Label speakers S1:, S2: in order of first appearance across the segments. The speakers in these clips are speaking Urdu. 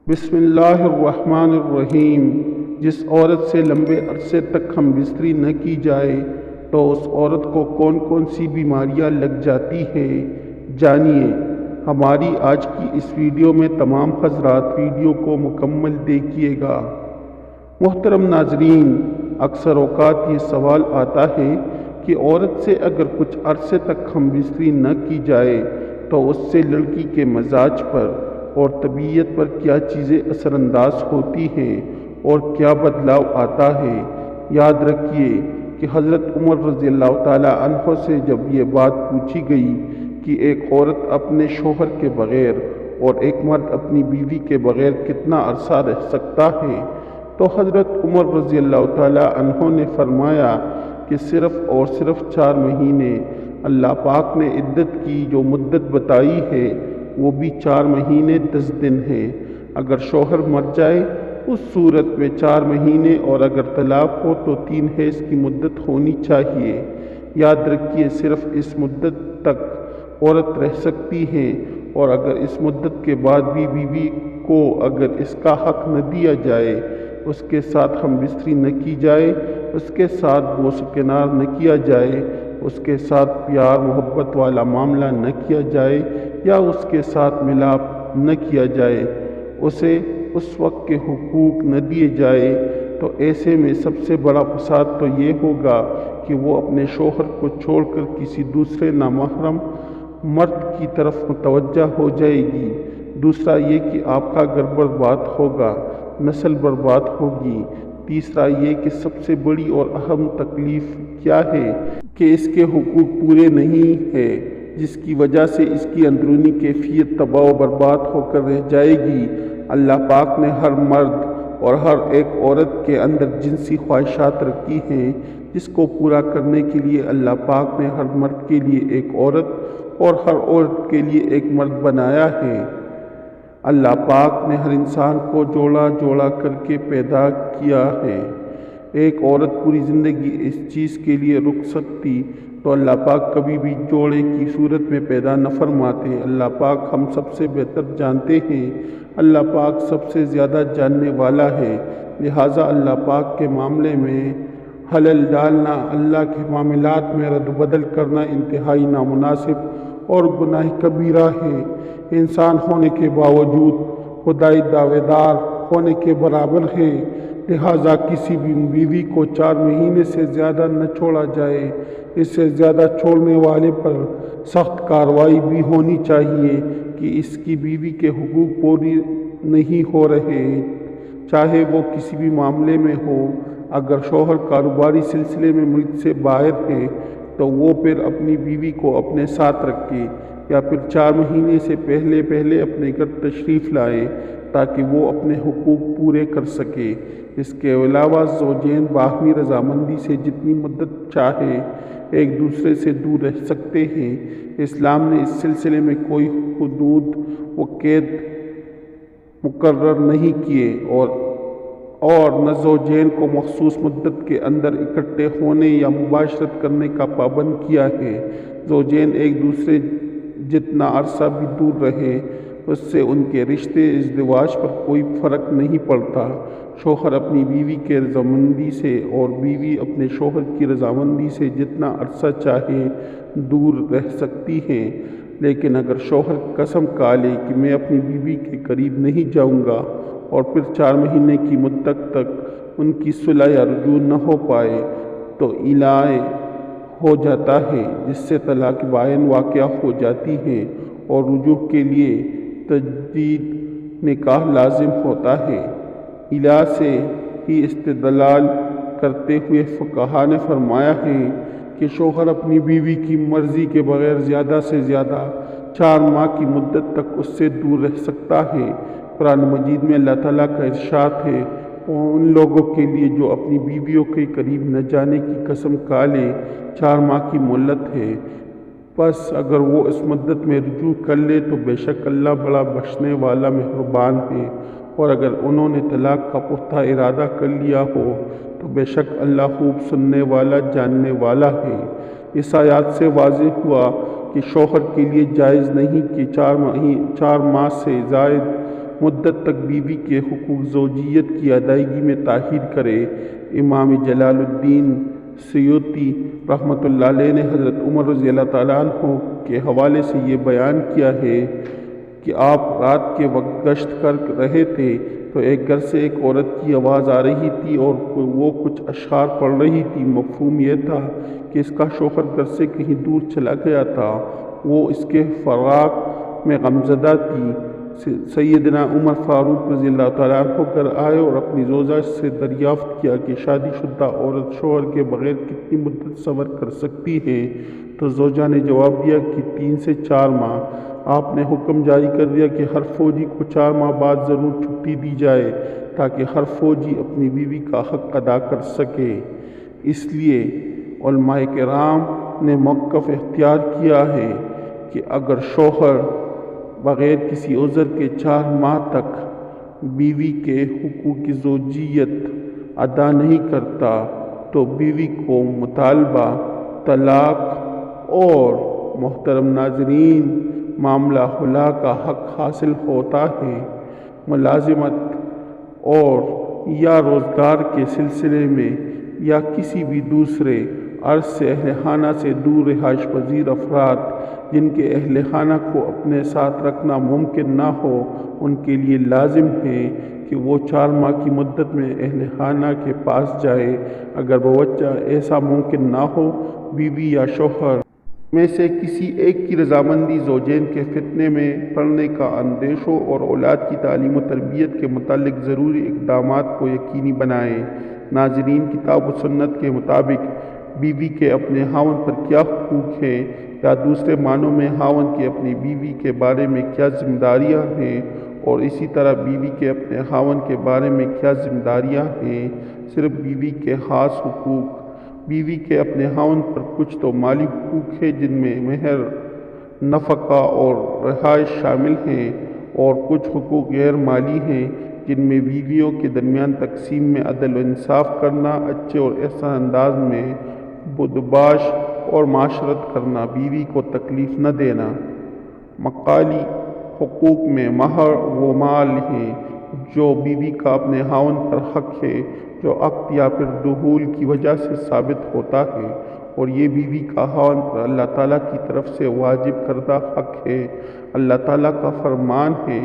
S1: بسم اللہ الرحمن الرحیم۔ جس عورت سے لمبے عرصے تک ہم بستری نہ کی جائے تو اس عورت کو کون کون سی بیماریاں لگ جاتی ہیں، جانیے۔ ہماری آج کی اس ویڈیو میں تمام حضرات ویڈیو کو مکمل دیکھیے گا۔ محترم ناظرین، اکثر اوقات یہ سوال آتا ہے کہ عورت سے اگر کچھ عرصے تک ہم بستری نہ کی جائے تو اس سے لڑکی کے مزاج پر اور طبیعت پر کیا چیزیں اثر انداز ہوتی ہیں اور کیا بدلاؤ آتا ہے۔ یاد رکھیے کہ حضرت عمر رضی اللہ تعالی عنہ سے جب یہ بات پوچھی گئی کہ ایک عورت اپنے شوہر کے بغیر اور ایک مرد اپنی بیوی کے بغیر کتنا عرصہ رہ سکتا ہے، تو حضرت عمر رضی اللہ تعالی عنہ نے فرمایا کہ صرف اور صرف 4 مہینے۔ اللہ پاک نے عدت کی جو مدت بتائی ہے وہ بھی 4 مہینے 10 دن ہے۔ اگر شوہر مر جائے اس صورت میں 4 مہینے، اور اگر طلاق ہو تو 3 حیض کی مدت ہونی چاہیے۔ یاد رکھیے صرف اس مدت تک عورت رہ سکتی ہے، اور اگر اس مدت کے بعد بھی بیوی کو اگر اس کا حق نہ دیا جائے، اس کے ساتھ ہم بستری نہ کی جائے، اس کے ساتھ بوس و کنار نہ کیا جائے، اس کے ساتھ پیار محبت والا معاملہ نہ کیا جائے، یا اس کے ساتھ ملاپ نہ کیا جائے، اسے اس وقت کے حقوق نہ دیے جائے، تو ایسے میں سب سے بڑا فساد تو یہ ہوگا کہ وہ اپنے شوہر کو چھوڑ کر کسی دوسرے نامحرم مرد کی طرف متوجہ ہو جائے گی۔ دوسرا یہ کہ آپ کا گھر برباد ہوگا، نسل برباد ہوگی۔ تیسرا یہ کہ سب سے بڑی اور اہم تکلیف کیا ہے کہ اس کے حقوق پورے نہیں ہے، جس کی وجہ سے اس کی اندرونی کیفیت تباہ و برباد ہو کر رہ جائے گی۔ اللہ پاک نے ہر مرد اور ہر ایک عورت کے اندر جنسی خواہشات رکھی ہیں، جس کو پورا کرنے کے لیے اللہ پاک نے ہر مرد کے لیے ایک عورت اور ہر عورت کے لیے ایک مرد بنایا ہے۔ اللہ پاک نے ہر انسان کو جوڑا جوڑا کر کے پیدا کیا ہے۔ ایک عورت پوری زندگی اس چیز کے لیے رک سکتی تو اللہ پاک کبھی بھی جوڑے کی صورت میں پیدا نہ فرماتے۔ اللہ پاک ہم سب سے بہتر جانتے ہیں، اللہ پاک سب سے زیادہ جاننے والا ہے، لہٰذا اللہ پاک کے معاملے میں حلل ڈالنا، اللہ کے معاملات میں رد و بدل کرنا انتہائی نامناسب اور گناہ کبیرہ ہے۔ انسان ہونے کے باوجود خدائی دعوے دار ہونے کے برابر ہے، لہٰذا کسی بھی بیوی کو 4 مہینے سے زیادہ نہ چھوڑا جائے۔ اس سے زیادہ چھوڑنے والے پر سخت کارروائی بھی ہونی چاہیے کہ اس کی بیوی کے حقوق پورے نہیں ہو رہے، چاہے وہ کسی بھی معاملے میں ہو۔ اگر شوہر کاروباری سلسلے میں ملک سے باہر ہے تو وہ پھر اپنی بیوی کو اپنے ساتھ رکھے، یا پھر 4 مہینے سے پہلے اپنے گھر تشریف لائے تاکہ وہ اپنے حقوق پورے کر سکے۔ اس کے علاوہ زوجین باہمی رضامندی سے جتنی مدت چاہے ایک دوسرے سے دور رہ سکتے ہیں۔ اسلام نے اس سلسلے میں کوئی حدود و قید مقرر نہیں کیے، اور نہ زوجین کو مخصوص مدت کے اندر اکٹھے ہونے یا مباشرت کرنے کا پابند کیا ہے۔ زوجین ایک دوسرے جتنا عرصہ بھی دور رہے، اس سے ان کے رشتے ازدواج پر کوئی فرق نہیں پڑتا۔ شوہر اپنی بیوی کے رضامندی سے اور بیوی اپنے شوہر کی رضامندی سے جتنا عرصہ چاہے دور رہ سکتی ہیں، لیکن اگر شوہر قسم کھا لے کہ میں اپنی بیوی کے قریب نہیں جاؤں گا، اور پھر 4 مہینے کی مدت تک ان کی صلح یا رجوع نہ ہو پائے تو الائے ہو جاتا ہے، جس سے طلاق بائن واقع ہو جاتی ہے اور رجوع کے لیے تجدید نکاح لازم ہوتا ہے۔ الہ سے ہی استدلال کرتے ہوئے فقہا نے فرمایا ہے کہ شوہر اپنی بیوی کی مرضی کے بغیر زیادہ سے زیادہ 4 ماہ کی مدت تک اس سے دور رہ سکتا ہے۔ قرآن مجید میں اللہ تعالیٰ کا ارشاد ہے، ان لوگوں کے لیے جو اپنی بیویوں کے قریب نہ جانے کی قسم کھا لے 4 ماہ کی مہلت ہے، پس اگر وہ اس مدت میں رجوع کر لے تو بے شک اللہ بڑا بخشنے والا مہربان ہے، اور اگر انہوں نے طلاق کا پختہ ارادہ کر لیا ہو تو بے شک اللہ خوب سننے والا جاننے والا ہے۔ اس آیات سے واضح ہوا کہ شوہر کے لیے جائز نہیں کہ 4 ماہ سے زائد مدت تک بیوی کے حقوق زوجیت کی ادائیگی میں تاخیر کرے۔ امام جلال الدین سیوطی رحمۃ اللہ علیہ نے حضرت عمر رضی اللہ تعالیٰ عنہ کے حوالے سے یہ بیان کیا ہے کہ آپ رات کے وقت گشت کر رہے تھے تو ایک گھر سے ایک عورت کی آواز آ رہی تھی اور وہ کچھ اشعار پڑھ رہی تھی۔ مفہوم یہ تھا کہ اس کا شوہر گھر سے کہیں دور چلا گیا تھا، وہ اس کے فراق میں غمزدہ تھی۔ سیدنا عمر فاروق رضی اللہ تعالیٰ عنہ گھر آئے اور اپنی زوجہ سے دریافت کیا کہ شادی شدہ عورت شوہر کے بغیر کتنی مدت صبر کر سکتی ہے؟ تو زوجہ نے جواب دیا کہ 3 سے 4 ماہ۔ آپ نے حکم جاری کر دیا کہ ہر فوجی کو 4 ماہ بعد ضرور چھٹی دی جائے تاکہ ہر فوجی اپنی بیوی کا حق ادا کر سکے۔ اس لیے علماء کرام نے موقف اختیار کیا ہے کہ اگر شوہر بغیر کسی عذر کے 4 ماہ تک بیوی کے حقوق زوجیت ادا نہیں کرتا تو بیوی کو مطالبہ طلاق اور محترم ناظرین معاملہ خلا کا حق حاصل ہوتا ہے۔ ملازمت اور یا روزگار کے سلسلے میں یا کسی بھی دوسرے عرض سے اہل خانہ سے دور رہائش پذیر افراد جن کے اہل خانہ کو اپنے ساتھ رکھنا ممکن نہ ہو، ان کے لیے لازم ہے کہ وہ 4 ماہ کی مدت میں اہل خانہ کے پاس جائے۔ اگر بوجہ ایسا ممکن نہ ہو، بیوی یا شوہر میں سے کسی ایک کی رضامندی زوجین کے فتنے میں پڑنے کا اندیش ہو اور اولاد کی تعلیم و تربیت کے متعلق ضروری اقدامات کو یقینی بنائے۔ ناظرین، کتاب و سنت کے مطابق بیوی کے اپنے خاوند پر کیا حقوق ہیں، یا دوسرے معنوں میں خاوند کی اپنی بیوی کے بارے میں کیا ذمہ داریاں ہیں، اور اسی طرح بیوی کے اپنے خاوند کے بارے میں کیا ذمہ داریاں ہیں۔ صرف بیوی کے خاص حقوق۔ بیوی کے اپنے خاوند پر کچھ تو مالی حقوق ہیں جن میں مہر، نفقہ اور رہائش شامل ہیں، اور کچھ حقوق غیر مالی ہیں جن میں بیویوں کے درمیان تقسیم میں عدل و انصاف کرنا، اچھے اور احسن انداز میں بدباش اور معاشرت کرنا، بیوی کو تکلیف نہ دینا۔ مقالی حقوق میں مہر وہ مال ہے جو بیوی کا اپنے خاوند پر حق ہے جو عقد یا پھر دخول کی وجہ سے ثابت ہوتا ہے، اور یہ بیوی کا خاوند پر اللہ تعالیٰ کی طرف سے واجب کردہ حق ہے۔ اللہ تعالیٰ کا فرمان ہے،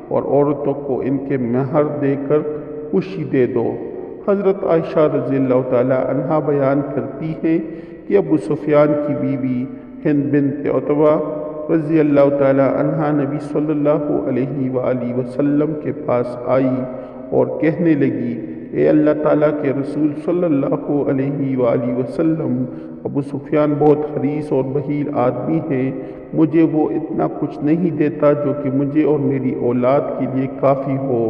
S1: اور عورتوں کو ان کے مہر دے کر خوشی دے دو۔ حضرت عائشہ رضی اللہ تعالیٰ عنہا بیان کرتی ہیں کہ ابو سفیان کی بیوی ہند بنت عتبہ رضی اللہ تعالیٰ عنہا نبی صلی اللہ علیہ وآلہ وسلم کے پاس آئی اور کہنے لگی، اے اللہ تعالیٰ کے رسول صلی اللہ علیہ وآلہ وسلم، ابو سفیان بہت حریص اور بخیل آدمی ہے، مجھے وہ اتنا کچھ نہیں دیتا جو کہ مجھے اور میری اولاد کے لیے کافی ہو۔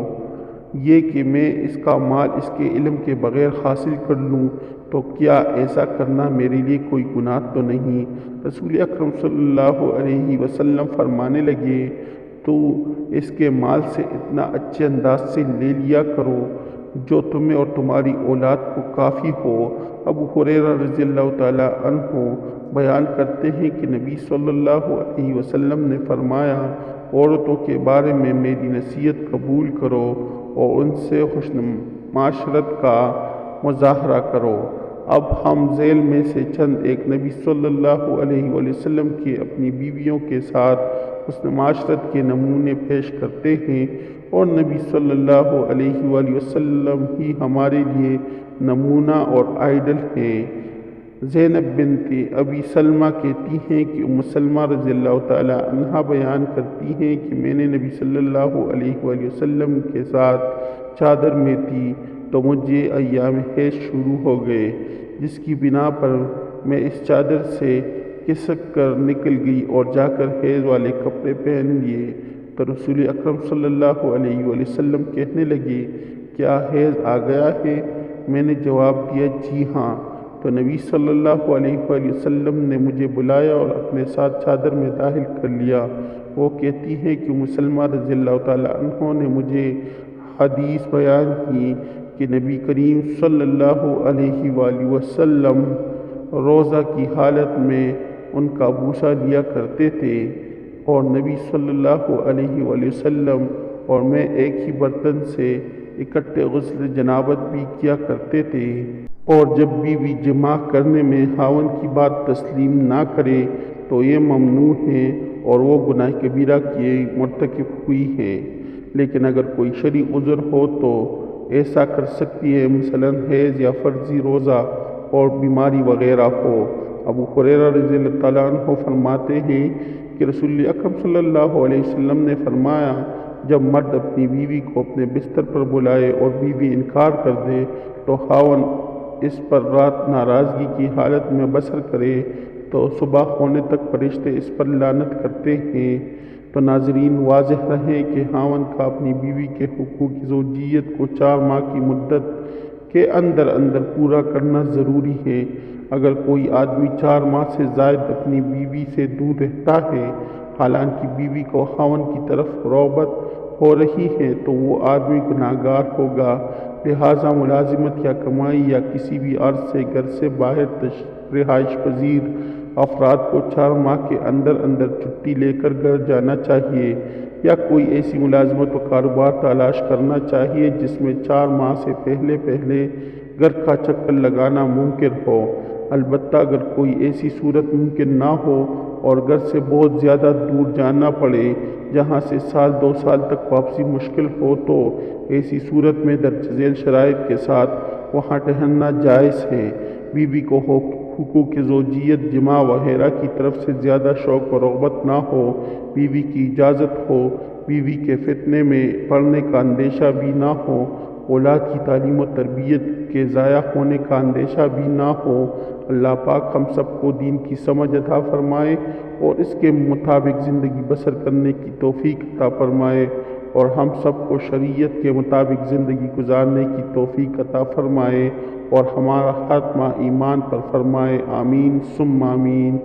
S1: یہ کہ میں اس کا مال اس کے علم کے بغیر حاصل کر لوں تو کیا ایسا کرنا میرے لیے کوئی گناہ تو نہیں؟ رسول اکرم صلی اللہ علیہ وسلم فرمانے لگے، تو اس کے مال سے اتنا اچھے انداز سے لے لیا کرو جو تمہیں اور تمہاری اولاد کو کافی ہو۔ ابو ہریرہ رضی اللہ تعالیٰ عنہ بیان کرتے ہیں کہ نبی صلی اللہ علیہ وسلم نے فرمایا، عورتوں کے بارے میں میری نصیحت قبول کرو اور ان سے حسن معاشرت کا مظاہرہ کرو۔ اب ہم ذیل میں سے چند ایک نبی صلی اللہ علیہ وآلہ وسلم کی اپنی بیویوں کے ساتھ حسن معاشرت کے نمونے پیش کرتے ہیں، اور نبی صلی اللہ علیہ وآلہ وسلم ہی ہمارے لیے نمونہ اور آئیڈل ہیں۔ زینب بنت ابی سلمہ کہتی ہیں کہ ام سلمہ رضی اللہ تعالیٰ عنہا بیان کرتی ہیں کہ میں نے نبی صلی اللہ علیہ وآلہ وسلم کے ساتھ چادر میں تھی تو مجھے ایام حیض شروع ہو گئے، جس کی بنا پر میں اس چادر سے کھسک کر نکل گئی اور جا کر حیض والے کپڑے پہن لیے۔ تو رسول اکرم صلی اللہ علیہ وآلہ وسلم کہنے لگے، کیا حیض آ گیا ہے؟ میں نے جواب دیا، جی ہاں۔ تو نبی صلی اللہ علیہ وآلہ وسلم نے مجھے بلایا اور اپنے ساتھ چادر میں داخل کر لیا۔ وہ کہتی ہے کہ ام سلمہ رضی اللہ تعالیٰ عنہ نے مجھے حدیث بیان کی کہ نبی کریم صلی اللہ علیہ وآلہ وسلم روزہ کی حالت میں ان کا بوسہ لیا کرتے تھے، اور نبی صلی اللہ علیہ وآلہ وسلم اور میں ایک ہی برتن سے اکٹھے غسل جنابت بھی کیا کرتے تھے، اور جب بیوی جماع کرنے میں خاوند کی بات تسلیم نہ کرے تو یہ ممنوع ہے اور وہ گناہ کبیرہ کی مرتکب ہوئی ہے۔ لیکن اگر کوئی شرعی عذر ہو تو ایسا کر سکتی ہے، مثلاً حیض یا فرضی روزہ اور بیماری وغیرہ ہو۔ ابو ہریرہ رضی اللہ تعالیٰ عنہ فرماتے ہیں کہ رسول اکرم صلی اللہ علیہ وسلم نے فرمایا، جب مرد اپنی بیوی کو اپنے بستر پر بلائے اور بیوی انکار کر دے تو خاوند اس پر رات ناراضگی کی حالت میں بسر کرے تو صبح ہونے تک فرشتے اس پر لعنت کرتے ہیں۔ تو ناظرین، واضح رہے کہ خاوند کا اپنی بیوی کے حقوق زوجیت کو 4 ماہ کی مدت کے اندر پورا کرنا ضروری ہے۔ اگر کوئی آدمی 4 ماہ سے زائد اپنی بیوی سے دور رہتا ہے، حالانکہ بیوی کو خاوند کی طرف رغبت ہو رہی ہے، تو وہ آدمی گناہگار ہوگا۔ لہٰذا ملازمت یا کمائی یا کسی بھی عرض سے گھر سے باہر رہائش پذیر افراد کو 4 ماہ کے اندر چھٹی لے کر گھر جانا چاہیے، یا کوئی ایسی ملازمت و کاروبار تلاش کرنا چاہیے جس میں 4 ماہ سے پہلے گھر کا چکر لگانا ممکن ہو۔ البتہ اگر کوئی ایسی صورت ممکن نہ ہو اور گھر سے بہت زیادہ دور جانا پڑے جہاں سے 1-2 سال تک واپسی مشکل ہو، تو ایسی صورت میں درج ذیل شرائط کے ساتھ وہاں ٹھہرنا جائز ہے۔ بیوی کو حقوق زوجیت، جماع وغیرہ کی طرف سے زیادہ شوق و رغبت نہ ہو، بیوی کی اجازت ہو، بیوی کے فتنے میں پڑنے کا اندیشہ بھی نہ ہو، اولاد کی تعلیم و تربیت کے ضائع ہونے کا اندیشہ بھی نہ ہو۔ اللہ پاک ہم سب کو دین کی سمجھ عطا فرمائے اور اس کے مطابق زندگی بسر کرنے کی توفیق عطا فرمائے، اور ہم سب کو شریعت کے مطابق زندگی گزارنے کی توفیق عطا فرمائے، اور ہمارا خاتمہ ایمان پر فرمائے۔ آمین ثم آمین۔